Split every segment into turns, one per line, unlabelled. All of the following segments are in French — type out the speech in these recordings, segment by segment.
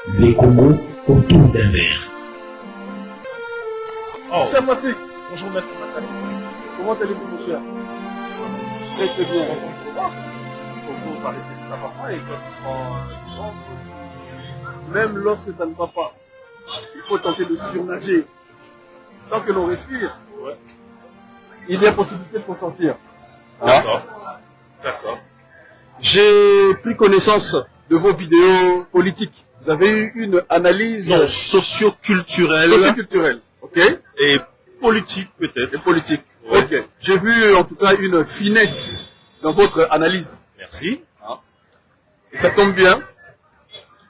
Les Congos autour d'un verre.
Oh. Cher Patrick, bonjour maître Nathalie. Comment allez-vous, mon cher? Très très bien. Bonjour, ça va pas et quand même lorsque ça ne va pas, il faut tenter de surnager. Tant que l'on respire, il y a possibilité de s'en sortir.
D'accord. D'accord.
J'ai pris connaissance de vos vidéos politiques. Vous avez eu une analyse
socio-culturelle.
Socio-culturelle, ok.
Et politique peut-être.
Et politique,
ouais.
Ok. J'ai vu en tout cas une finesse dans votre analyse.
Merci.
Et ça tombe bien.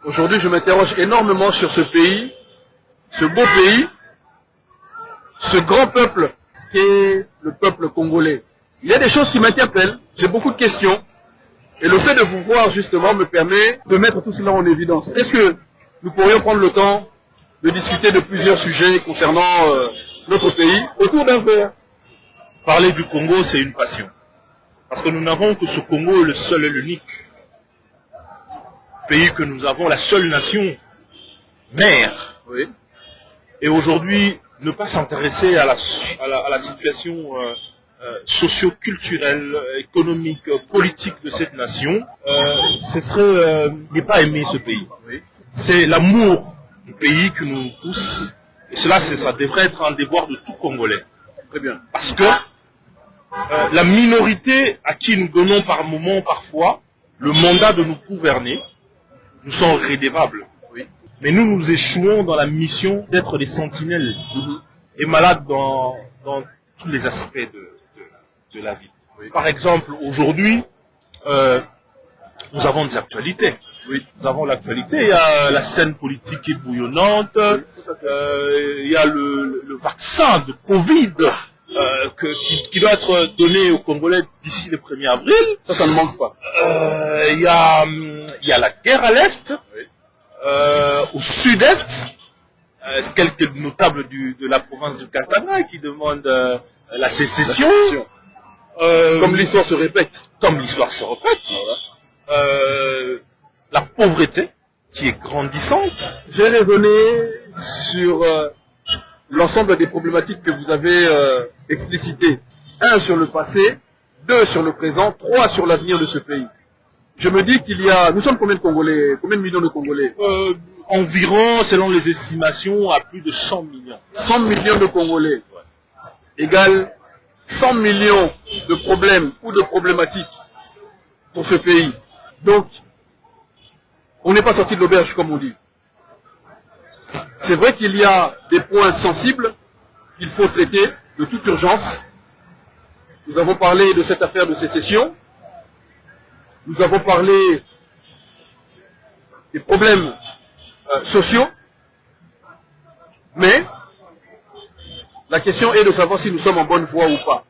Aujourd'hui, je m'interroge énormément sur ce pays, ce beau pays, ce grand peuple qu'est le peuple congolais. Il y a des choses qui m'interpellent, j'ai beaucoup de questions. Et le fait de vous voir justement me permet de mettre tout cela en évidence. Est-ce que nous pourrions prendre le temps de discuter de plusieurs sujets concernant notre pays autour d'un verre?
Parler du Congo, c'est une passion. Parce que nous n'avons que ce Congo, le seul et l'unique pays que nous avons, la seule nation mère.
Oui.
Et aujourd'hui, ne pas s'intéresser à la situation socio-culturelle, économique, politique de cette nation, ce serait ne pas aimer ce pays.
Oui.
C'est l'amour du pays qui nous pousse, et cela, ça devrait être un devoir de tout Congolais.
Très bien.
Parce que la minorité à qui nous donnons par moment, parfois, le mandat de nous gouverner, nous sommes redevables.
Oui.
Mais nous échouons dans la mission d'être des sentinelles et malades dans tous les aspects de la vie.
Oui.
Par exemple, aujourd'hui, nous avons des actualités.
Oui.
Nous avons l'actualité, il y a la scène politique qui est bouillonnante, il y a le vaccin de Covid qui doit être donné aux Congolais d'ici le 1er avril.
Ça ne manque pas.
Il y a la guerre à l'Est, au Sud-Est, quelques notables de la province du Katanga qui demandent la sécession.
Comme l'histoire se répète.
La pauvreté qui est grandissante.
J'ai raisonné sur l'ensemble des problématiques que vous avez explicitées. 1 sur le passé, 2 sur le présent, 3 sur l'avenir de ce pays. Je me dis qu'il y a... Nous sommes combien de Congolais? Combien de millions de Congolais?
Environ, selon les estimations, à plus de 100 millions.
100 millions de Congolais égale 100 millions de problèmes ou de problématiques pour ce pays. Donc, on n'est pas sorti de l'auberge comme on dit. C'est vrai qu'il y a des points sensibles qu'il faut traiter de toute urgence. Nous avons parlé de cette affaire de sécession. Nous avons parlé des problèmes sociaux. Mais la question est de savoir si nous sommes en bonne voie ou pas.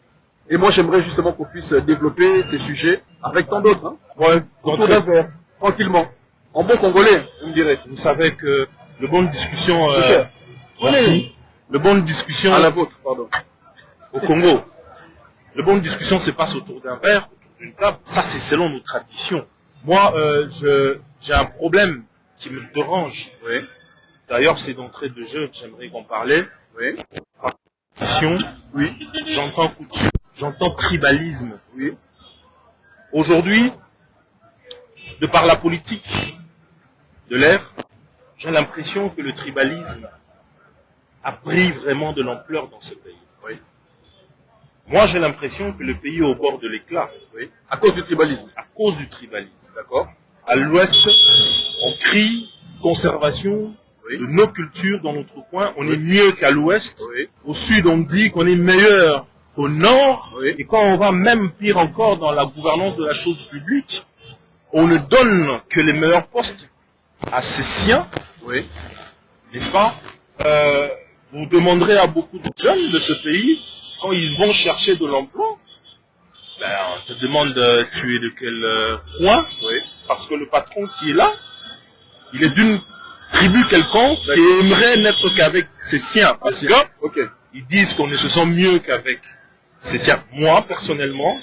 Et moi, j'aimerais justement qu'on puisse développer ces sujets avec tant d'autres. Hein, autour d'un verre, tranquillement. En bon congolais, vous me direz.
Vous savez que le bon de discussion... le bon de discussion...
À la vôtre, pardon.
Au Congo. Le bon de discussion se passe autour d'un verre, autour d'une table. Ça, c'est selon nos traditions. Moi, j'ai un problème qui me dérange.
Oui.
D'ailleurs, c'est d'entrée de jeu que j'aimerais qu'on parlait.
Oui.
Oui. J'entends coutume. J'entends tribalisme.
Oui.
Aujourd'hui, de par la politique de l'ère, j'ai l'impression que le tribalisme a pris vraiment de l'ampleur dans ce pays.
Oui.
Moi, j'ai l'impression que le pays est au bord de l'éclat.
Oui. À cause du tribalisme.
À cause du tribalisme.
D'accord.
À l'ouest, on crie conservation de nos cultures dans notre coin. On est mieux qu'à l'ouest.
Oui.
Au sud, on dit qu'on est meilleur au nord.
Oui.
Et quand on va même pire encore dans la gouvernance de la chose publique, on ne donne que les meilleurs postes à ses siens.
Oui.
N'est-ce pas? Vous demanderez à beaucoup de jeunes de ce pays, quand ils vont chercher de l'emploi, on te demande tu es de quel coin, parce que le patron qui est là, il est d'une tribu quelconque qui aimerait n'être qu'avec ses siens. Parce que ils disent qu'on ne se sent mieux qu'avec ses siens. Moi, personnellement,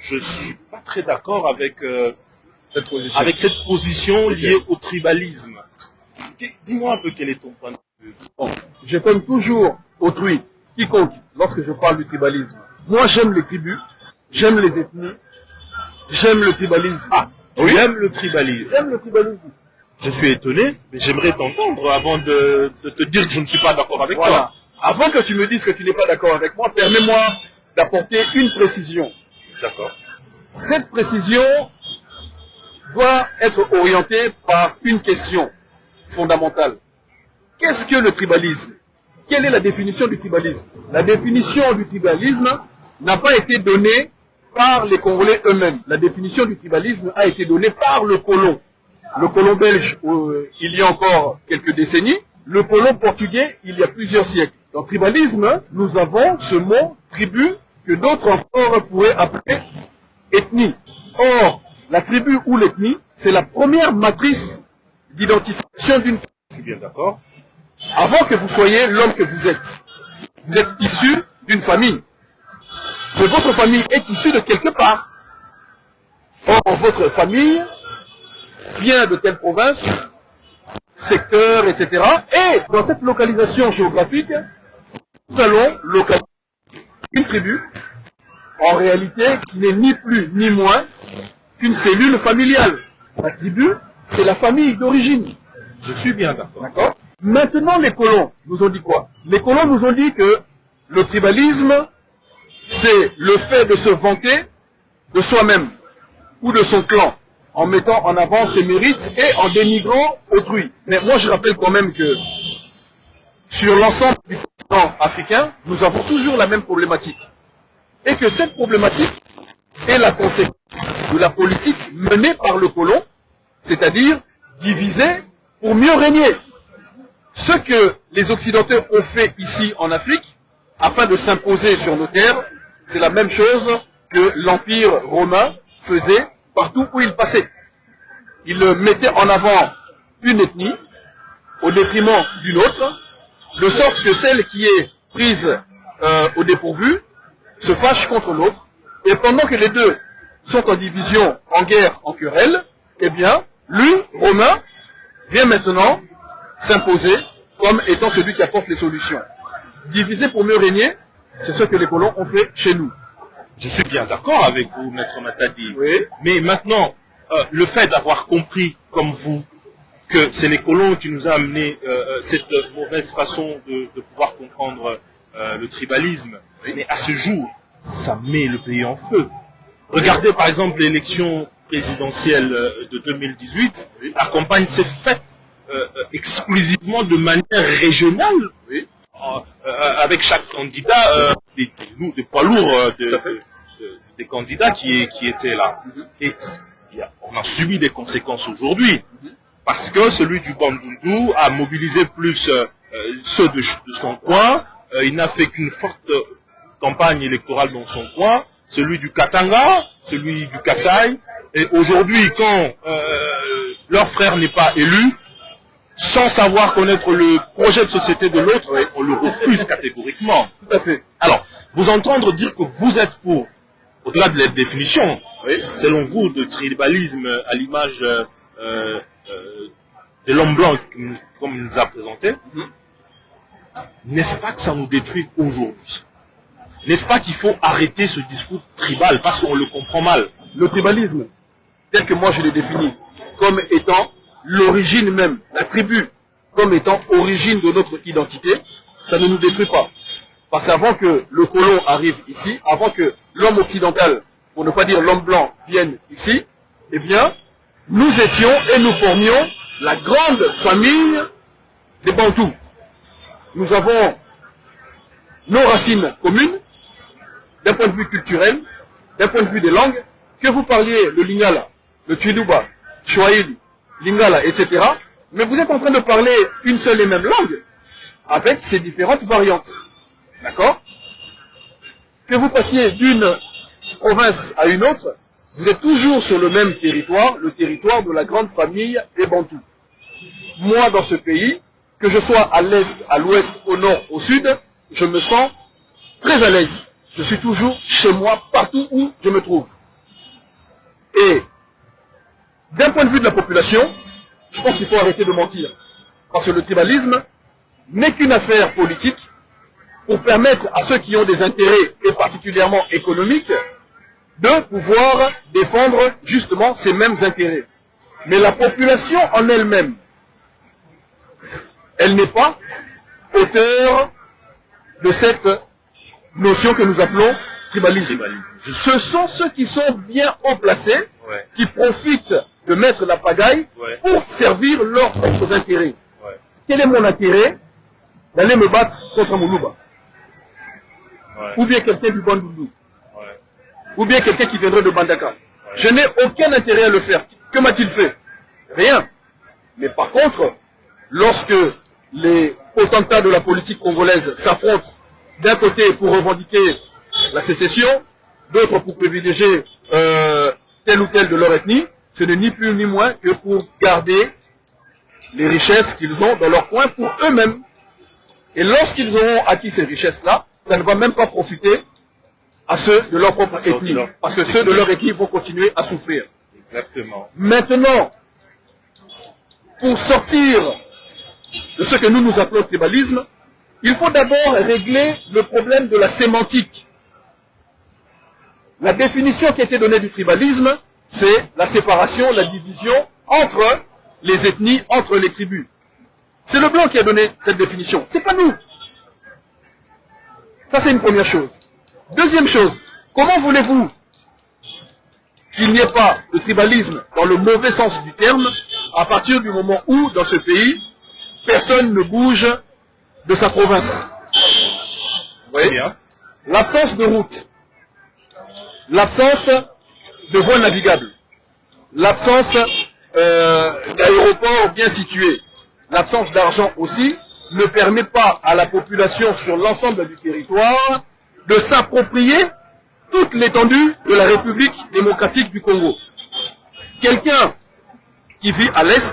je ne suis pas très d'accord avec cette position liée au tribalisme. Dis-moi un peu quel est ton point de vue.
Bon, je comme toujours autrui, quiconque, lorsque je parle du tribalisme. Moi, j'aime les tribus, j'aime les ethnies, j'aime le tribalisme.
Ah, tu aimes le tribalisme.
J'aime le tribalisme.
Je suis étonné, mais j'aimerais t'entendre avant de te dire que je ne suis pas d'accord avec
Voilà.
toi.
Avant que tu me dises que tu n'es pas d'accord avec moi, permets-moi d'apporter une précision.
D'accord.
Cette précision doit être orientée par une question fondamentale. Qu'est-ce que le tribalisme? Quelle est la définition du tribalisme? La définition du tribalisme n'a pas été donnée par les Congolais eux-mêmes. La définition du tribalisme a été donnée par le colon. Le colon belge, il y a encore quelques décennies. Le colon portugais, il y a plusieurs siècles. Dans le tribalisme, nous avons ce mot tribu que d'autres encore pourraient appeler ethnie. Or, la tribu ou l'ethnie, c'est la première matrice d'identification d'une famille.
Je suis bien d'accord.
Avant que vous soyez l'homme que vous êtes issu d'une famille. Mais votre famille est issue de quelque part. Or, votre famille vient de telle province, secteur, etc. Et dans cette localisation géographique, nous allons localiser une tribu, en réalité, qui n'est ni plus ni moins qu'une cellule familiale. La tribu, c'est la famille d'origine.
Je suis bien d'accord.
D'accord? Maintenant, les colons nous ont dit quoi? Les colons nous ont dit que le tribalisme, c'est le fait de se vanter de soi-même ou de son clan, en mettant en avant ses mérites et en dénigrant autrui. Mais moi, je rappelle quand même que sur l'ensemble du continent africain, nous avons toujours la même problématique. Et que cette problématique est la conséquence de la politique menée par le colon, c'est-à-dire diviser pour mieux régner. Ce que les Occidentaux ont fait ici en Afrique, afin de s'imposer sur nos terres, c'est la même chose que l'Empire romain faisait partout où il passait. Il mettait en avant une ethnie au détriment d'une autre, de sorte que celle qui est prise au dépourvu se fâche contre l'autre, et pendant que les deux sont en division, en guerre, en querelle, eh bien, lui, Romain, vient maintenant s'imposer comme étant celui qui apporte les solutions. Diviser pour mieux régner, c'est ce que les colons ont fait chez nous.
Je suis bien d'accord avec vous, Maître Matadi.
Oui.
Mais maintenant, le fait d'avoir compris, comme vous, que c'est les colons qui nous ont amené cette mauvaise façon de pouvoir comprendre le tribalisme, mais à ce jour, ça met le pays en feu. Regardez par exemple l'élection présidentielle de 2018, la campagne s'est faite exclusivement de manière régionale,
Oui.
avec chaque candidat, des poids lourds des candidats qui étaient là. Et on a subi des conséquences aujourd'hui, parce que celui du Bandundu a mobilisé plus ceux de son coin, il n'a fait qu'une forte campagne électorale dans son coin, celui du Katanga, celui du Kasaï, et aujourd'hui quand leur frère n'est pas élu, sans savoir connaître le projet de société de l'autre, on le refuse catégoriquement.
Tout à fait.
Alors, vous entendre dire que vous êtes pour, au-delà de la définition, selon vous, de tribalisme à l'image de l'homme blanc, comme il nous a présenté, n'est-ce pas que ça nous détruit aujourd'hui? N'est-ce pas qu'il faut arrêter ce discours tribal, parce qu'on le comprend mal?
Le tribalisme, tel que moi je l'ai défini, comme étant l'origine même, la tribu, comme étant origine de notre identité, ça ne nous détruit pas. Parce qu'avant que le colon arrive ici, avant que l'homme occidental, pour ne pas dire l'homme blanc, vienne ici, eh bien, nous étions et nous formions la grande famille des Bantous. Nous avons nos racines communes, d'un point de vue culturel, d'un point de vue des langues, que vous parliez le Lingala, le Chiluba, Swahili, Lingala, etc. Mais vous êtes en train de parler une seule et même langue, avec ses différentes variantes. D'accord? Que vous passiez d'une province à une autre, vous êtes toujours sur le même territoire, le territoire de la grande famille des Bantous. Moi, dans ce pays, que je sois à l'est, à l'ouest, au nord, au sud, je me sens très à l'aise. Je suis toujours chez moi, partout où je me trouve. Et d'un point de vue de la population, je pense qu'il faut arrêter de mentir. Parce que le tribalisme n'est qu'une affaire politique pour permettre à ceux qui ont des intérêts, et particulièrement économiques, de pouvoir défendre justement ces mêmes intérêts. Mais la population en elle-même, elle n'est pas auteur de cette notion que nous appelons tribalisme. Ce sont ceux qui sont bien haut placés, qui profitent de mettre la pagaille pour servir leurs propres intérêts. Quel est mon intérêt d'aller me battre contre Moulouba? Ou bien quelqu'un du Bandoulou? Ou bien quelqu'un qui viendrait de Bandaka? Je n'ai aucun intérêt à le faire. Que m'a-t-il fait? Rien. Mais par contre, lorsque les potentats de la politique congolaise s'affrontent d'un côté pour revendiquer la sécession, d'autres pour privilégier telle ou telle de leur ethnie, ce n'est ni plus ni moins que pour garder les richesses qu'ils ont dans leur coin pour eux-mêmes. Et lorsqu'ils auront acquis ces richesses-là, ça ne va même pas profiter à ceux de leur propre ethnie, parce que ceux de leur ethnie vont continuer à souffrir.
Exactement.
Maintenant, pour sortir de ce que nous appelons tribalisme, il faut d'abord régler le problème de la sémantique. La définition qui a été donnée du tribalisme, c'est la séparation, la division entre les ethnies, entre les tribus. C'est le blanc qui a donné cette définition, c'est pas nous. Ça, c'est une première chose. Deuxième chose, comment voulez-vous qu'il n'y ait pas de tribalisme dans le mauvais sens du terme à partir du moment où, dans ce pays, personne ne bouge de sa province? Vous voyez? L'absence de route, l'absence de voies navigables, l'absence d'aéroports bien situés, l'absence d'argent aussi, ne permet pas à la population sur l'ensemble du territoire de s'approprier toute l'étendue de la République démocratique du Congo. Quelqu'un qui vit à l'Est,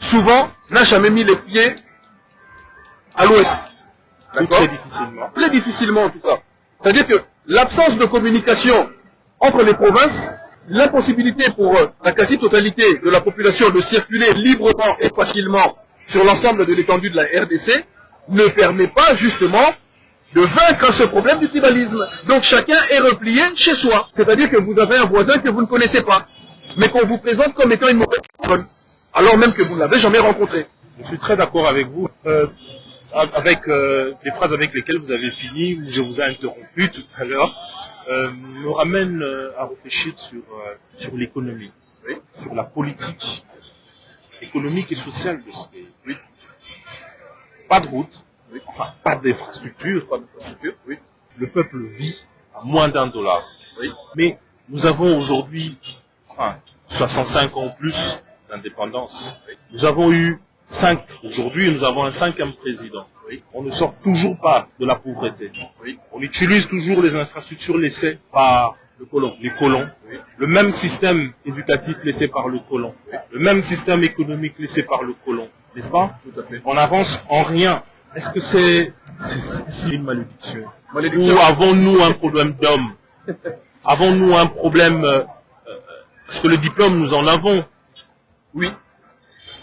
souvent, n'a jamais mis les pieds à l'Ouest.
Très difficilement.
Très difficilement en tout cas. C'est-à-dire que l'absence de communication entre les provinces, l'impossibilité pour la quasi-totalité de la population de circuler librement et facilement sur l'ensemble de l'étendue de la RDC, ne permet pas justement de vaincre ce problème du tribalisme. Donc chacun est replié chez soi. C'est-à-dire que vous avez un voisin que vous ne connaissez pas, mais qu'on vous présente comme étant une mauvaise personne, alors même que vous ne l'avez jamais rencontré.
Je suis très d'accord avec vous. Avec les phrases avec lesquelles vous avez fini, où je vous ai interrompu tout à l'heure, me ramène à réfléchir sur l'économie, sur la politique économique et sociale de ce pays.
Oui.
Pas de route, enfin pas d'infrastructure,
Oui.
Le peuple vit à moins $1.
Oui.
Mais nous avons aujourd'hui 65 ans plus d'indépendance. Nous avons eu aujourd'hui nous avons un 5e président.
Oui.
On ne sort toujours pas de la pauvreté.
Oui.
On utilise toujours les infrastructures laissées par les colons.
Oui.
Le même système éducatif laissé par le colon.
Oui.
Le même système économique laissé par le colon. N'est-ce pas?
Tout à fait.
On avance en rien. Est-ce que c'est une malédiction?
Malédiction.
Ou avons-nous un problème d'homme? Avons-nous un problème parce que le diplôme, nous en avons.
Oui.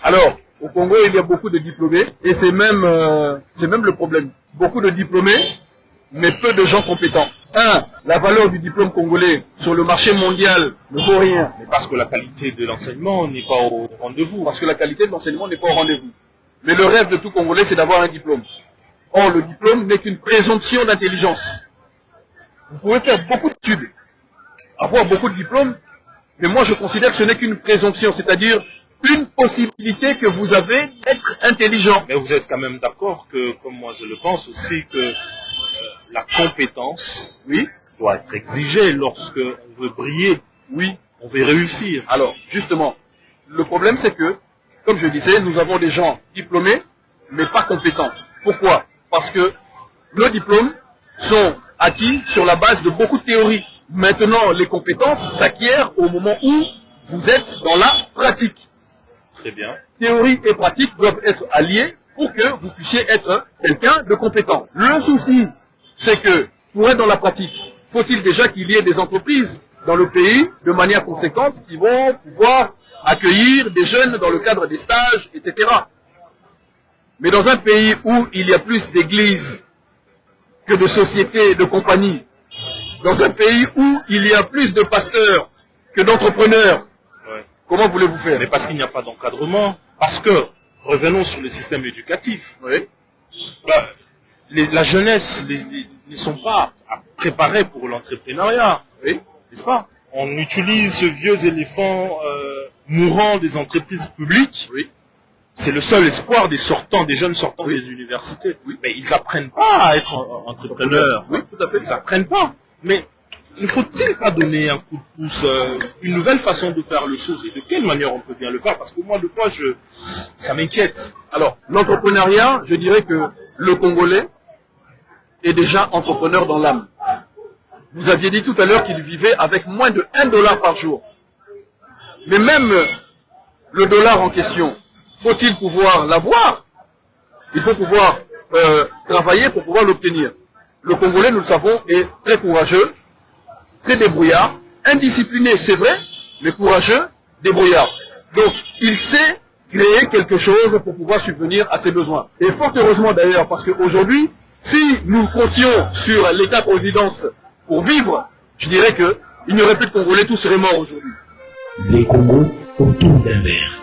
Alors, au Congo, il y a beaucoup de diplômés, et c'est même le problème. Beaucoup de diplômés, mais peu de gens compétents. La valeur du diplôme congolais sur le marché mondial ne vaut rien.
Mais parce que la qualité de l'enseignement n'est pas au rendez-vous.
Parce que la qualité de l'enseignement n'est pas au rendez-vous. Mais le rêve de tout Congolais, c'est d'avoir un diplôme. Or, le diplôme n'est qu'une présomption d'intelligence. Vous pouvez faire beaucoup d'études, avoir beaucoup de diplômes, mais moi je considère que ce n'est qu'une présomption, c'est-à-dire une possibilité que vous avez d'être intelligent.
Mais vous êtes quand même d'accord que, comme moi je le pense aussi, que la compétence doit être exigée lorsque on veut briller, on veut réussir.
Alors, justement, le problème c'est que, comme je disais, nous avons des gens diplômés, mais pas compétents. Pourquoi? Parce que nos diplômes sont acquis sur la base de beaucoup de théories. Maintenant, les compétences s'acquièrent au moment où vous êtes dans la pratique.
Très bien.
Théorie et pratique doivent être alliées pour que vous puissiez être quelqu'un de compétent. Le souci, c'est que pour être dans la pratique, faut-il déjà qu'il y ait des entreprises dans le pays de manière conséquente qui vont pouvoir accueillir des jeunes dans le cadre des stages, etc. Mais dans un pays où il y a plus d'églises que de sociétés, de compagnies, dans un pays où il y a plus de pasteurs que d'entrepreneurs,
Ouais.
comment voulez-vous faire?
Mais parce qu'il n'y a pas d'encadrement. Parce que, revenons sur le système éducatif.
Oui.
Bah, la jeunesse ne sont pas préparés pour l'entrepreneuriat.
Oui.
N'est-ce pas? On utilise ce vieux éléphant mourant des entreprises publiques.
Oui.
C'est le seul espoir des jeunes sortants
Oui.
des universités.
Oui.
Mais ils n'apprennent pas à être entrepreneurs.
Oui, tout à fait.
Ils n'apprennent pas. Mais ne faut-il pas donner un coup de pouce, une nouvelle façon de faire les choses? Et de quelle manière on peut bien le faire? Parce que moi, de quoi ça m'inquiète.
Alors, l'entrepreneuriat, je dirais que le Congolais est déjà entrepreneur dans l'âme. Vous aviez dit tout à l'heure qu'il vivait avec moins de $1 par jour. Mais même le dollar en question, faut-il pouvoir l'avoir? Il faut pouvoir travailler pour pouvoir l'obtenir. Le Congolais, nous le savons, est très courageux, très débrouillard, indiscipliné, c'est vrai, mais courageux, débrouillard. Donc, il sait créer quelque chose pour pouvoir subvenir à ses besoins. Et fort heureusement d'ailleurs, parce qu'aujourd'hui, si nous comptions sur l'État-providence pour vivre, je dirais qu'il n'y aurait plus de Congolais, tout serait mort aujourd'hui.
Des Congos autour d'un verre.